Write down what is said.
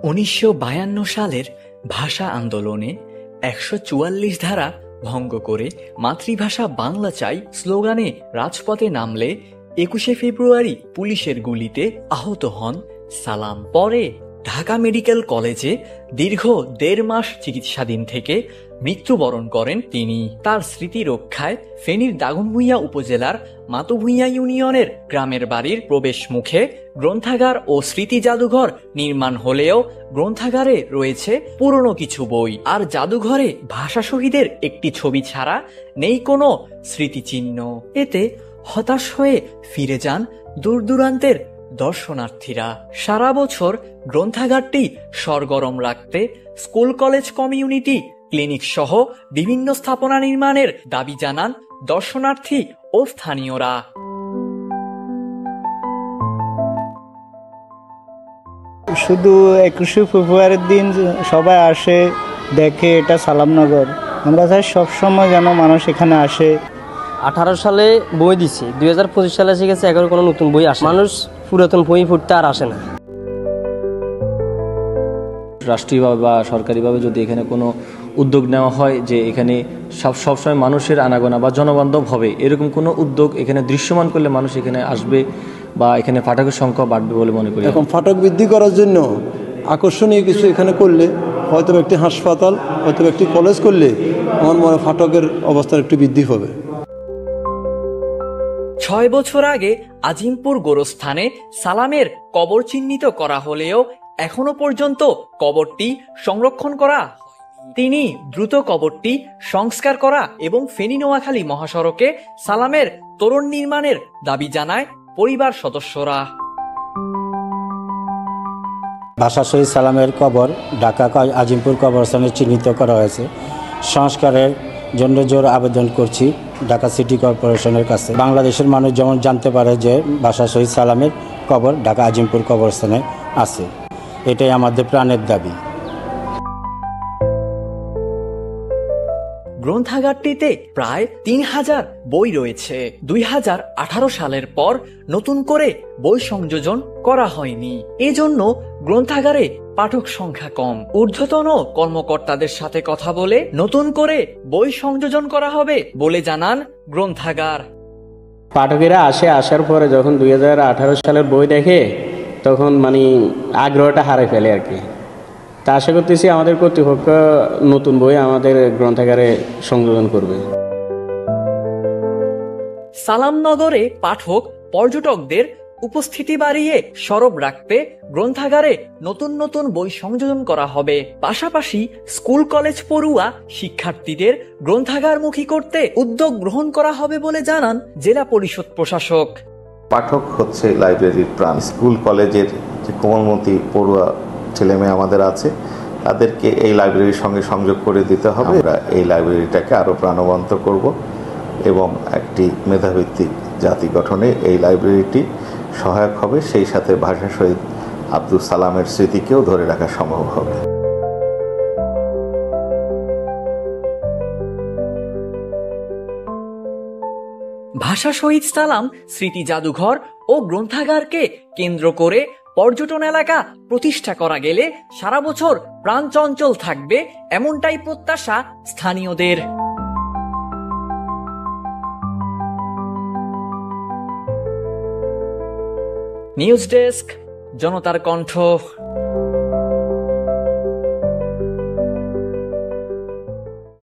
1952 সালের ভাষা আন্দোলনে 144 ধারা ভঙ্গ করে মাতৃভাষা বাংলা চাই স্লোগানে রাজপথে নামলে 21শে ফেব্রুয়ারি পুলিশের গুলিতে আহত হন সালাম। পরে ঢাকা মেডিকেল কলেজে দীর্ঘ 1.5 মাস চিকিৎসাধীন থেকে মৃত্যুবরণ করেন তিনি। তার স্মৃতি রক্ষায় ফেনীর দাগনভূঞা উপজেলার মাতুভূঞা ইউনিয়নের গ্রামের বাড়ির প্রবেশ মুখে গ্রন্থাগার ও স্মৃতি জাদুঘর নির্মাণ হলেও গ্রন্থাগারে রয়েছে পুরনো কিছু বই, আর জাদুঘরে ভাষা শহীদের একটি ছবি ছাড়া নেই কোনো স্মৃতিচিহ্ন। এতে হতাশ হয়ে ফিরে যান দূর দূরান্তের দর্শনার্থীরা। সারা বছর গ্রন্থাগারটি সরগরম রাখতে স্কুল কলেজ কমিউনিটি ক্লিনিক সহ বিভিন্ন স্থাপনা নির্মাণের দাবি জানান দর্শনার্থী ও স্থানীয়রা। শুধু 21শে ফেব্রুয়ারির দিন সবাই আসে, দেখে এটা সালামনগর। আমরা চাই সবসময় যেন মানুষ এখানে আসে। 18 সালে বই দিচ্ছে, 2025 সালে এসে গেছে, এখন কোনো নতুন বই আসে। মানুষ পুরাতন বই পড়তে আর আসে না। রাষ্ট্রীয়ভাবে বা সরকারিভাবে যদি এখানে কোনো উদ্যোগ নেওয়া হয় যে এখানে সবসময় মানুষের আনাগোনা বা জনবান্ধব হবে, এরকম কোনো উদ্যোগ এখানে দৃশ্যমান করলে মানুষ এখানে আসবে বা এখানে পাঠকের সংখ্যা বাড়বে বলে মনে করি। এখন পাঠক বৃদ্ধি করার জন্য আকর্ষণীয় কিছু এখানে করলে, হয়তো একটি হাসপাতাল, হয়তো একটি কলেজ করলে আমার মনে হয় পাঠকের অবস্থার একটু বৃদ্ধি হবে। 6 বছর আগে আজিমপুর গোরস্থানে সালামের কবর চিহ্নিত করা হলেও এখনো পর্যন্ত কবরটি সংরক্ষণ করা হয়নি। তিনি দ্রুত কবরটি সংস্কার করা এবং ফেনী নোয়াখালী মহাসড়কে সালামের তোরণ নির্মাণের দাবি জানায় পরিবার সদস্যরা। ভাষা শহীদ সালামের কবর ঢাকা আজিমপুর কবরস্থানে চিহ্নিত করা হয়েছে। সংস্কারের জন্য জোর আবেদন করছি ঢাকা সিটি কর্পোরেশনের কাছে। বাংলাদেশের মানুষ যেমন জানতে পারে যে ভাষা শহীদ সালামের কবর ঢাকা আজিমপুর কবরস্থানে আছে, এটাই আমাদের প্রাণের দাবি। গ্রন্থাগারটিতে প্রায় 3000 বই রয়েছে। 2018 সালের পর নতুন করে বই সংযোজন করা হয়নি, এজন্য গ্রন্থাগারে পাঠক সংখ্যা কম। ঊর্ধ্বতন কর্মকর্তাদের সাথে কথা বলে নতুন করে বই সংযোজন করা হবে বলে জানান গ্রন্থাগার। পাঠকেরা আসার পরে যখন 2018 সালের বই দেখে তখন আগ্রহটা হারিয়ে ফেলে আর কি। তা আশা করতেছি আমাদের কর্তৃপক্ষ নতুন বই আমাদের গ্রন্থাগারে সংযোজন করবে। সালামনগরে পাঠক পর্যটকদের উপস্থিতি বাড়িয়ে সরব রাখতে গ্রন্থাগারে নতুন নতুন বই সংযোজন করা হবে। পাশাপাশি স্কুল কলেজ পড়ুয়া শিক্ষার্থীদের গ্রন্থাগারমুখী করতে উদ্যোগ গ্রহণ করা হবে বলে জানান জেলা পরিষদ প্রশাসক। পাঠক হচ্ছে লাইব্রেরির প্রাণ। স্কুল কলেজের যে কোমলমতি পড়ুয়া ছেলেমেয়ে আমাদের আছে, তাদেরকে এই লাইব্রেরির সঙ্গে সংযোগ করে দিতে হবে। আমরা এই লাইব্রেরিটাকে আরও প্রাণবন্ত করব এবং একটি মেধাভিত্তিক জাতি গঠনে এই লাইব্রেরিটি সহায়ক হবে। সেই সাথে ভাষা শহীদ আব্দুল সালামের স্মৃতিকেও ধরে রাখা সম্ভব হবে। ভাষা শহীদ সালাম স্মৃতি জাদুঘর ও গ্রন্থাগারকে কেন্দ্র করে পর্যটন এলাকা প্রতিষ্ঠা করা গেলে সারা বছর প্রাণচঞ্চল থাকবে, এমনটাই প্রত্যাশা স্থানীয়দের। নিউজ ডেস্ক, জনতার কণ্ঠ।